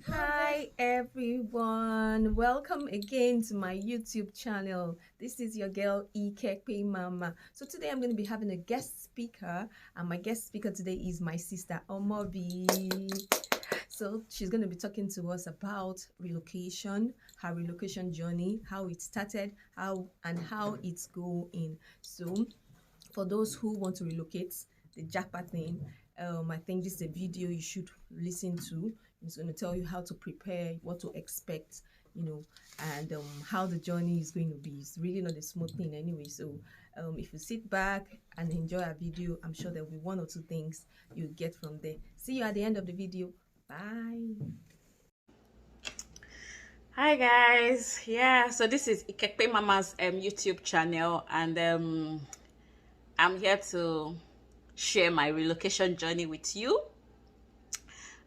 Hi everyone, welcome again to my YouTube channel. This is your girl Ikekpe Mama. So today I'm going to be having a guest speaker, and my guest speaker today is my sister Omoby. So she's going to be talking to us about relocation, her relocation journey, how it started, how it's going. So for those who want to relocate, the jackpot thing, I think this is a video you should listen to. It's going to tell you how to prepare, what to expect, and how the journey is going to be. It's really not a smooth thing anyway. So if you sit back and enjoy our video, I'm sure there'll be one or two things you get from there. See you at the end of the video. Bye. Hi guys, so this is Ikekpe Mama's YouTube channel, and I'm here to share my relocation journey with you.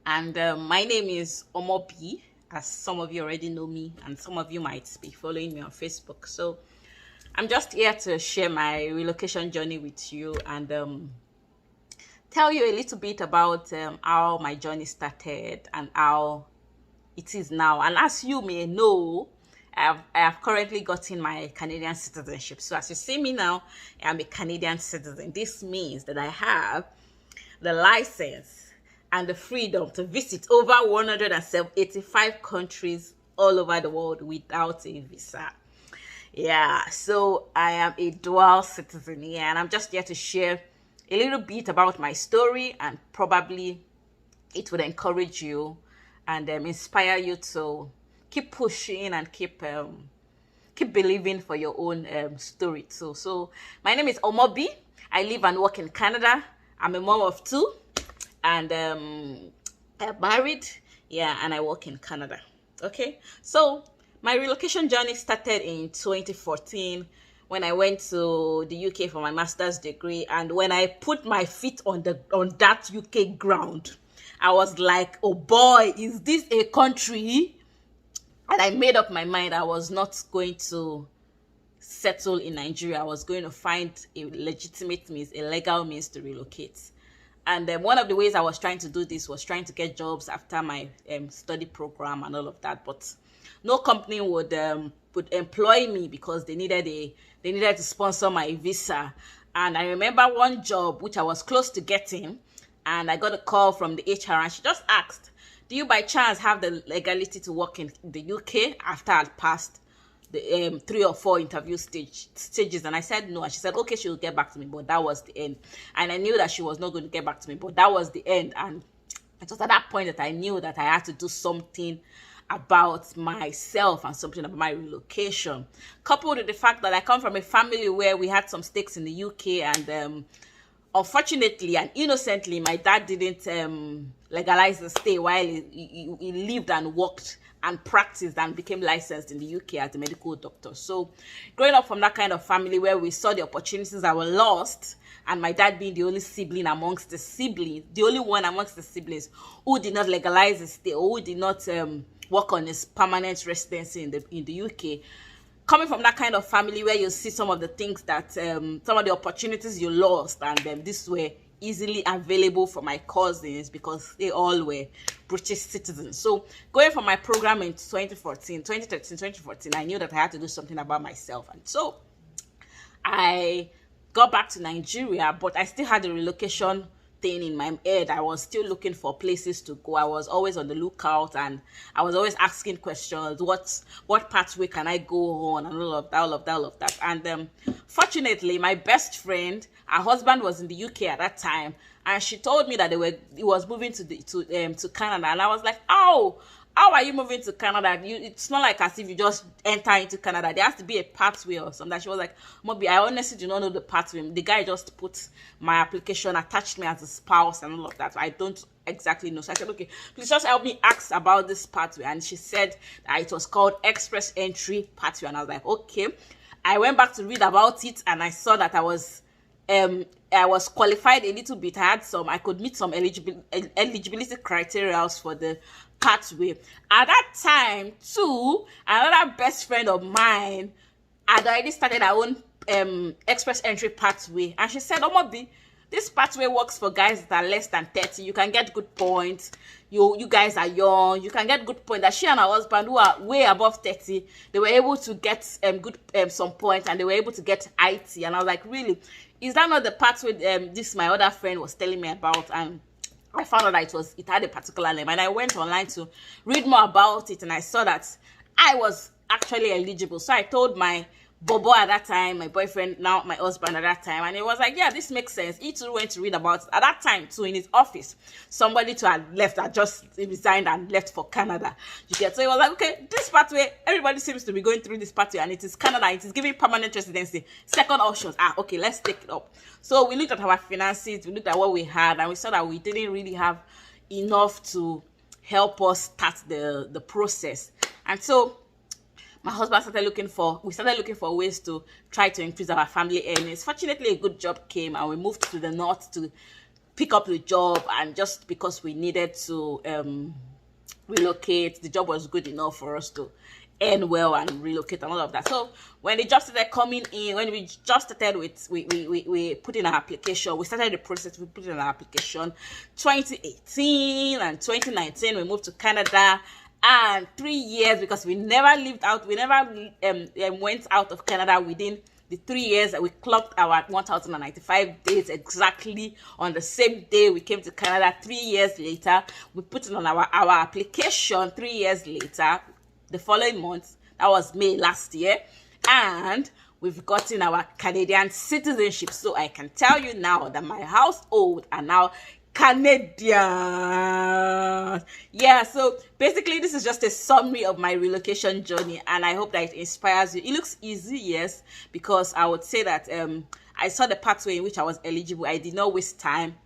And my name is Omoby, as some of you already know me, and some of you might be following me on Facebook. So I'm just here to share my relocation journey with you and tell you a little bit about how my journey started and how it is now. And as you may know, I have currently gotten my Canadian citizenship. So as you see me now, I'm a Canadian citizen. This means that I have the license and the freedom to visit over 185 countries all over the world without a visa. So I am a dual citizen, and I'm just here to share a little bit about my story, and probably it would encourage you and inspire you to keep pushing and keep believing for your own story too. So my name is Omoby. I live and work in Canada. I'm a mom of two, and I'm married. And I work in Canada. Okay, so my relocation journey started in 2014 when I went to the UK for my master's degree, and when I put my feet on that UK ground, I was like, oh boy, is this a country? And I made up my mind I was not going to settle in Nigeria. I was going to find a legitimate means, a legal means to relocate. And one of the ways I was trying to do this was trying to get jobs after my study program and all of that. But no company would employ me because they needed to sponsor my visa. And I remember one job which I was close to getting, and I got a call from the HR, and she just asked, do you by chance have the legality to work in the UK, after I'd passed the 3 or 4 interview stages? And I said no, and she said okay, she will get back to me. But that was the end, and I knew that she was not going to get back to me, but that was the end. And it was at that point that I knew that I had to do something about myself and something about my relocation, coupled with the fact that I come from a family where we had some stakes in the UK, and unfortunately and innocently, my dad didn't legalize the stay while he lived and worked and practiced and became licensed in the UK as a medical doctor. So growing up from that kind of family where we saw the opportunities that were lost, and my dad being the only sibling amongst the siblings, the only one amongst the siblings who did not legalize his stay, or who did not work on his permanent residency in the UK, coming from that kind of family where you see some of the things that some of the opportunities you lost, and this were easily available for my cousins because they all were British citizens. So going for my program in 2014, I knew that I had to do something about myself. And so I got back to Nigeria, but I still had a relocation thing in my head. I was still looking for places to go. I was always on the lookout, and I was always asking questions. What pathway can I go on, and all of that. And fortunately, my best friend, her husband was in the UK at that time, and she told me that he was moving to Canada. And I was like, oh, how are you moving to Canada? It's not like as if you just enter into Canada. There has to be a pathway or something. She was like, Moby, I honestly do not know the pathway. The guy just put my application, attached me as a spouse and all of that. I don't exactly know. So I said, okay, please just help me ask about this pathway. And she said that it was called Express Entry Pathway. And I was like, okay. I went back to read about it, and I saw that I was qualified a little bit. I could meet some eligibility criteria for the pathway. At that time too, another best friend of mine had already started her own express entry pathway, and she said, Omobi, this pathway works for guys that are less than 30. You can get good points. You guys are young. You can get good points. That she and her husband, who are way above 30, they were able to get good some points, and they were able to get IT. And I was like, really? Is that not the pathway this my other friend was telling me about? And I found out that it had a particular name, and I went online to read more about it, and I saw that I was actually eligible. So I told my bobo at that time, my boyfriend, now my husband at that time, and he was like, yeah, this makes sense. He too went to read about it. At that time too, in his office, somebody too had just resigned and left for Canada. You get? So he was like, okay, this pathway, everybody seems to be going through this pathway, and it is Canada, it is giving permanent residency, second options. Okay, let's take it up. So we looked at our finances, we looked at what we had, and we saw that we didn't really have enough to help us start the process. And so my husband we started looking for ways to try to increase our family earnings. Fortunately, a good job came, and we moved to the north to pick up the job. And just because we needed to relocate, the job was good enough for us to earn well and relocate and all of that. So when the job started coming in, when we just started with we put in our application, we started the process, we put in our application. 2018 and 2019 we moved to Canada. And 3 years, because we never went out of Canada within the 3 years that we clocked our 1,095 days exactly on the same day we came to Canada. 3 years later, we put it on our application. 3 years later, the following month, that was May last year, and we've gotten our Canadian citizenship. So I can tell you now that my household are now Canadian. Yeah, so basically this is just a summary of my relocation journey, and I hope that it inspires you. It looks easy, yes, because I would say that I saw the pathway in which I was eligible. I did not waste time.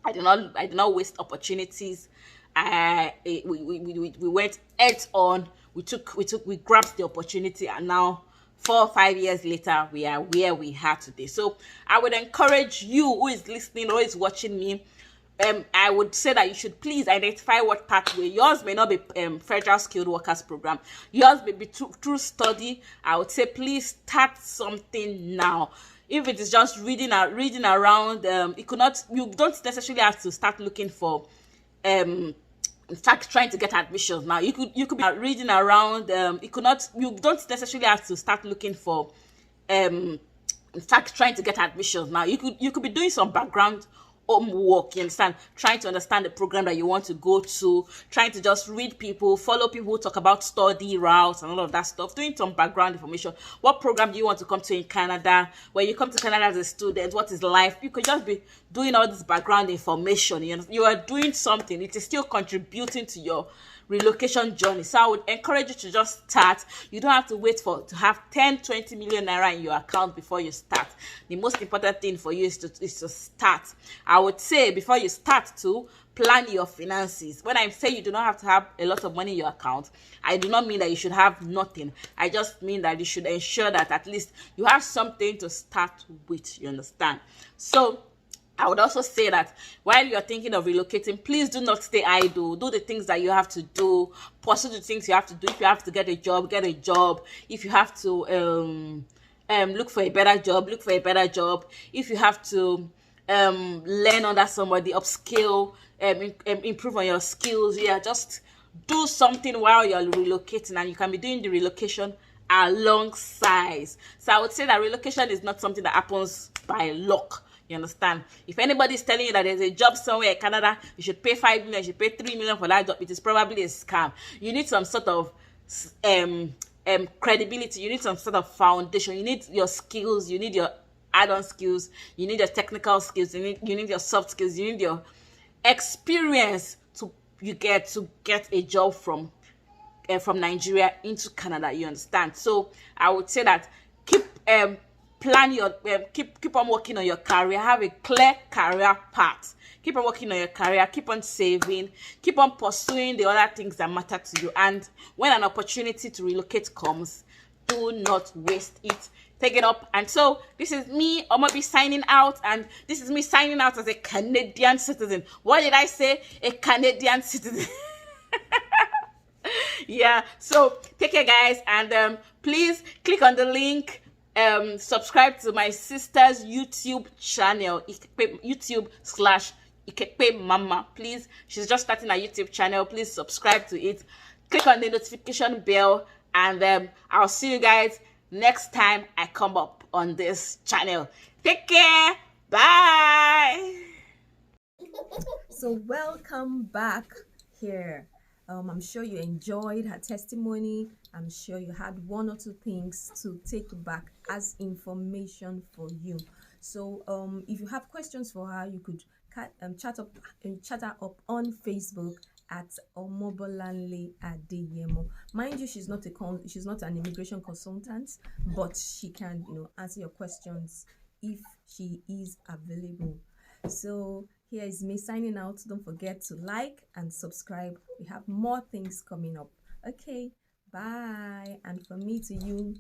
I did not waste opportunities. We went head on. We grabbed the opportunity, and now 4 or 5 years later, we are where we are today. So I would encourage you who is listening or is watching me, I would say that you should please identify what pathway. Yours may not be Federal Skilled Workers Program. Yours may be through study. I would say please start something now. If it is just reading around, you don't necessarily have to start looking for in fact trying to get admissions now. You could be reading around. You don't necessarily have to start looking for in fact trying to get admissions now. You could be doing some background homework, you understand, trying to understand the program that you want to go to, trying to just read people, follow people who talk about study routes and all of that stuff, doing some background information. What program do you want to come to in Canada? When you come to Canada as a student, what is life? You could just be doing all this background information. You are doing something. It is still contributing to your relocation journey. So I would encourage you to just start. You don't have to wait to have 10-20 million naira in your account before you start. The most important thing for you is to start. I would say before you start to plan your finances. When I say you do not have to have a lot of money in your account, I do not mean that you should have nothing. I just mean that you should ensure that at least you have something to start with. You understand? So I would also say that while you're thinking of relocating, please do not stay idle. Do the things that you have to do. Pursue the things you have to do. If you have to get a job, get a job. If you have to look for a better job, look for a better job. If you have to learn under somebody, upskill, improve on your skills, yeah, just do something while you're relocating, and you can be doing the relocation alongside. So I would say that relocation is not something that happens by luck. You understand? If anybody is telling you that there's a job somewhere in Canada, you should pay 5 million, you should pay 3 million for that job, it is probably a scam. You need some sort of credibility. You need some sort of foundation. You need your skills. You need your add-on skills. You need your technical skills. You need your soft skills. You need your experience to get a job from Nigeria into Canada. You understand? So I would say that keep on working on your career. Have a clear career path. Keep on working on your career. Keep on saving. Keep on pursuing the other things that matter to you. And when an opportunity to relocate comes, do not waste it. Take it up. And so this is me, Omoby, signing out. And this is me signing out as a Canadian citizen. What did I say? A Canadian citizen. Yeah. So take care, guys. And please click on the link. subscribe to my sister's YouTube channel, YouTube/Ikekpe Mama. Please, she's just starting a YouTube channel. Please subscribe to it. Click on the notification bell, and I'll see you guys next time I come up on this channel. Take care. Bye. So welcome back here. I'm sure you enjoyed her testimony. I'm sure you had one or two things to take back as information for you. So if you have questions for her, you could chat her up on Facebook at Omobolanle Adeyemo. Mind you, she's not an immigration consultant, but she can answer your questions if she is available. So here is me signing out. Don't forget to like and subscribe. We have more things coming up. Okay, bye. And from me to you,